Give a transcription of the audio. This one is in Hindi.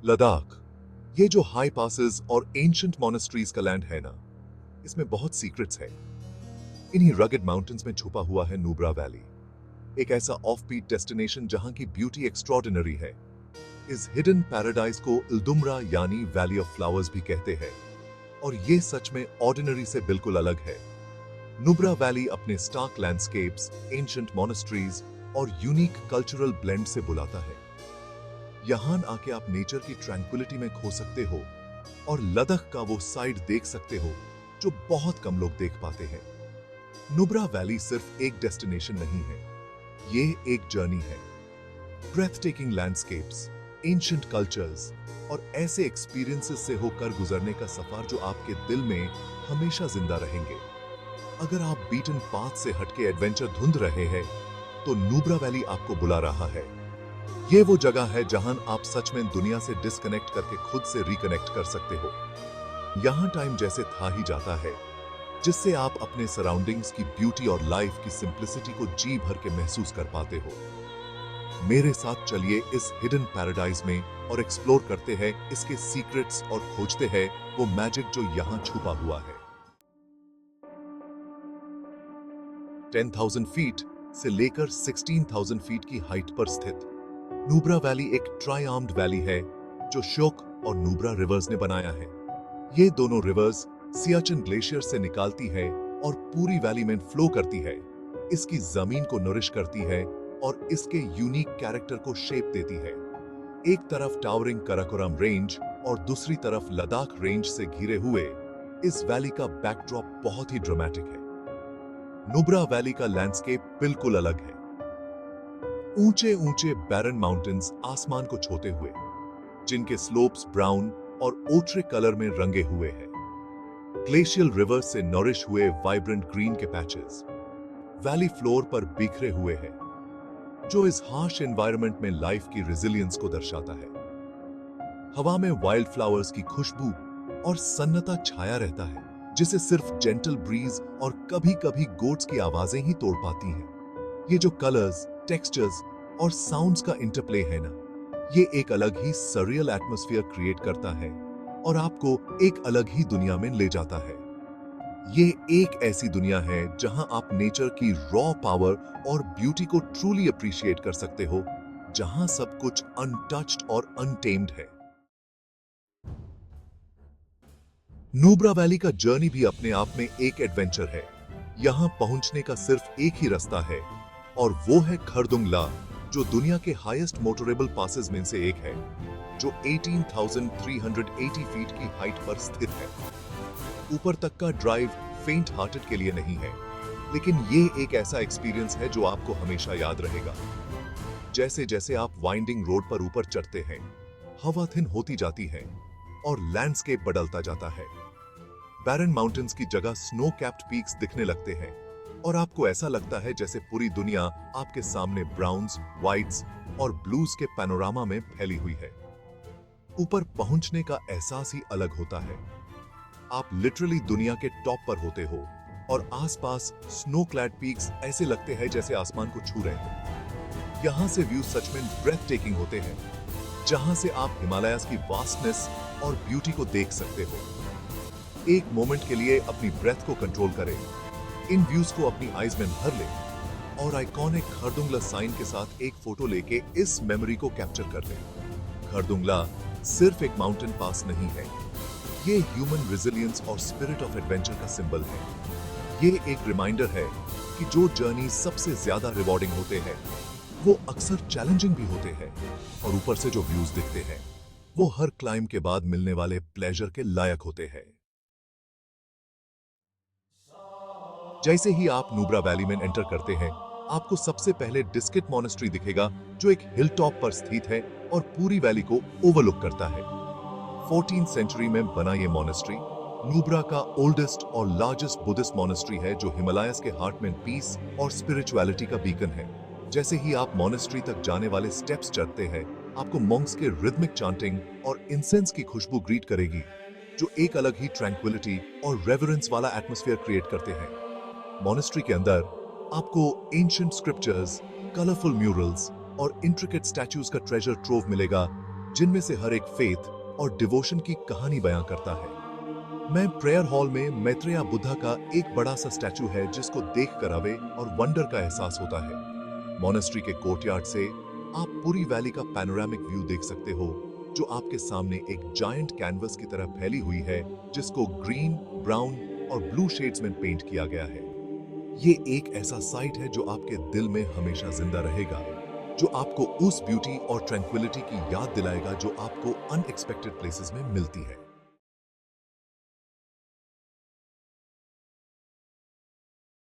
लद्दाख, ये जो हाई पासेस और एंशिएंट मोनेस्ट्रीज का लैंड है ना, इसमें बहुत सीक्रेट्स है। इन्हीं रगड माउंटेन्स में छुपा हुआ है नुब्रा वैली, एक ऐसा ऑफ-बीट डेस्टिनेशन जहां की ब्यूटी एक्स्ट्रॉर्डिनरी है। इस हिडन पैराडाइज को इल्दुम्रा यानी वैली ऑफ फ्लावर्स भी कहते हैं, और ये सच में ऑर्डिनरी से बिल्कुल अलग है। नुब्रा वैली अपने स्टार्क लैंडस्केप्स, एंशिएंट मोनेस्ट्रीज और यूनिक कल्चरल ब्लेंड से बुलाता है। यहां आके आप नेचर की ट्रैंक्विलिटी में खो सकते हो और लद्दाख का वो साइड देख सकते हो जो बहुत कम लोग देख पाते हैं। नुब्रा वैली सिर्फ एक डेस्टिनेशन नहीं है, ये एक जर्नी है। ब्रेथटेकिंग लैंडस्केप्स, एंशिएंट कल्चर्स और ऐसे एक्सपीरियंसेस से होकर गुजरने का सफर जो आपके दिल में हमेशा जिंदा रहेंगे। अगर आप बीटन पाथ से हटके एडवेंचर ढूंढ रहे हैं, तो नुब्रा वैली आपको बुला रहा है। ये वो जगह है जहां आप सच में दुनिया से डिस्कनेक्ट करके खुद से रिकनेक्ट कर सकते हो। यहां टाइम जैसे था ही जाता है, जिससे आप अपने सराउंडिंग्स की ब्यूटी और लाइफ की सिंप्लिसिटी को जी भर के महसूस कर पाते हो। मेरे साथ चलिए इस हिडन पैराडाइज में और एक्सप्लोर करते हैं इसके सीक्रेट्स और खोजते हैं वो मैजिक जो यहां छुपा हुआ है। 10,000 फीट से लेकर 16,000 फीट की हाइट पर स्थित नुब्रा वैली एक ट्राई-आर्म्ड वैली है जो श्योक और नुब्रा रिवर्स ने बनाया है। ये दोनों रिवर्स सियाचिन ग्लेशियर से निकालती है और पूरी वैली में फ्लो करती है, इसकी जमीन को नरिश करती है और इसके यूनिक कैरेक्टर को शेप देती है। एक तरफ टावरिंग कराकोरम रेंज और दूसरी तरफ लद्दाख रेंज से घिरे हुए इस वैली का बैकड्रॉप बहुत ही ड्रामेटिक है। नुब्रा वैली का लैंडस्केप बिल्कुल अलग है। ऊंचे ऊंचे बैरन माउंटेन्स आसमान को छूते हुए, जिनके स्लोप्स ब्राउन और ओट्रे कलर में रंगे हुए हैं। ग्लेशियल रिवर से नरिश हुए वाइब्रेंट ग्रीन के पैचेस वैली फ्लोर पर बिखरे हुए हैं, जो इस हार्श एनवायरनमेंट में लाइफ की रेजिलियंस को दर्शाता है। हवा में वाइल्ड फ्लावर्स की खुशबू और सन्नाटा छाया रहता है, जिसे सिर्फ जेंटल ब्रीज और कभी-कभी गोट्स की आवाजें ही तोड़ पाती हैं। ये जो कलर्स, टेक्सचर्स और साउंड्स का इंटरप्ले है ना, ये एक अलग ही सरियल एटमॉस्फेयर क्रिएट करता है और आपको एक अलग ही दुनिया में ले जाता है। ये एक ऐसी दुनिया है जहां आप नेचर की रॉ पावर और ब्यूटी को ट्रूली अप्रिशिएट कर सकते हो, जहां सब कुछ अनटच्ड और अनटेम्ड है। नुब्रा वैली का जर्नी भी अपने आप में एक एडवेंचर है। यहां पहुंचने का सिर्फ एक ही रास्ता है और वो है खरदुंग ला, जो दुनिया के हाईएस्ट मोटरेबल पासेस में से एक है, जो 18,380 फीट की हाइट पर स्थित है। ऊपर तक का ड्राइव फेंट हार्टेड के लिए नहीं है, लेकिन ये एक ऐसा एक्सपीरियंस है जो आपको हमेशा याद रहेगा। जैसे जैसे आप वाइंडिंग रोड पर ऊपर चढ़ते हैं, हवा थिन होती जाती है और लैंडस्केप बदलता जाता है। बैरन माउंटेन्स की जगह स्नो कैप्ड पीक्स दिखने लगते हैं और आपको ऐसा लगता है जैसे पूरी दुनिया आपके सामने ब्राउन्स, व्हाइट्स और ब्लूज के पैनोरामा में फैली हुई है। ऊपर पहुंचने का एहसास ही अलग होता है। आप लिटरली दुनिया के टॉप पर होते हो और आसपास स्नो क्लैड पीक्स ऐसे लगते हैं जैसे आसमान को छू रहे हो। यहां से व्यू सच में ब्रेथ टेकिंग होते हैं, जहां से आप हिमालयास की वास्टनेस और ब्यूटी को देख सकते हो। एक मोमेंट के लिए अपनी ब्रेथ को कंट्रोल करें, इन व्यूज को अपनी आईज में भर लें और आइकॉनिक खरदुंगला साइन के साथ एक फोटो लेके इस मेमोरी को कैप्चर कर लें। खरदुंगला सिर्फ एक माउंटेन पास नहीं है, ये ह्यूमन रेजिलियंस और स्पिरिट ऑफ एडवेंचर का सिंबल है। ये एक रिमाइंडर है कि जो जर्नी सबसे ज्यादा रिवॉर्डिंग होते हैं, वो अक्सर चैलेंजिंग भी होते हैं, और ऊपर से जो व्यूज दिखते हैं, वो हर क्लाइम के बाद मिलने वाले प्लेजर के लायक होते हैं। जैसे ही आप नुब्रा वैली में एंटर करते हैं, आपको सबसे पहले डिस्किट मॉनेस्ट्री दिखेगा, जो एक हिल टॉप पर स्थित है और पूरी वैली को ओवरलुक करता है। 14th सेंचुरी में बना ये मॉनेस्ट्री नुब्रा का ओल्डेस्ट और लार्जेस्ट बुद्धिस्ट मॉनेस्ट्री है, जो हिमालयस के हार्ट में पीस और स्पिरिचुअलिटी का बीकन है। जैसे ही आप मॉनेस्ट्री तक जाने वाले स्टेप्स चढ़ते हैं, आपको मॉन्क्स के रिदमिक चांटिंग और इंसेंस की खुशबू ग्रीट करेगी, जो एक अलग ही ट्रैंक्विलिटी और रेवरेंस वाला एटमॉस्फेयर क्रिएट करते हैं। मॉनेस्ट्री के अंदर आपको एंशिएंट स्क्रिप्चर्स, कलरफुल म्यूरल्स और इंट्रिकेट स्टैचूज का ट्रेजर ट्रोव मिलेगा, जिनमें से हर एक फेथ और डिवोशन की कहानी बयां करता है। मैं प्रेयर हॉल में मैत्रेय बुद्धा का एक बड़ा सा स्टैचू है जिसको देखकर अवे और वंडर का एहसास होता है। मोनेस्ट्री के कोर्टयार्ड से आप पूरी वैली का पैनोरामिक व्यू देख सकते हो, जो आपके सामने एक जायंट कैनवस की तरह फैली हुई है, जिसको ग्रीन, ब्राउन और ब्लू शेड्स में पेंट किया गया है। ये एक ऐसा साइट है जो आपके दिल में हमेशा जिंदा रहेगा, जो आपको उस ब्यूटी और ट्रैंक्विलिटी की याद दिलाएगा जो आपको अनएक्सपेक्टेड प्लेसेस में मिलती है।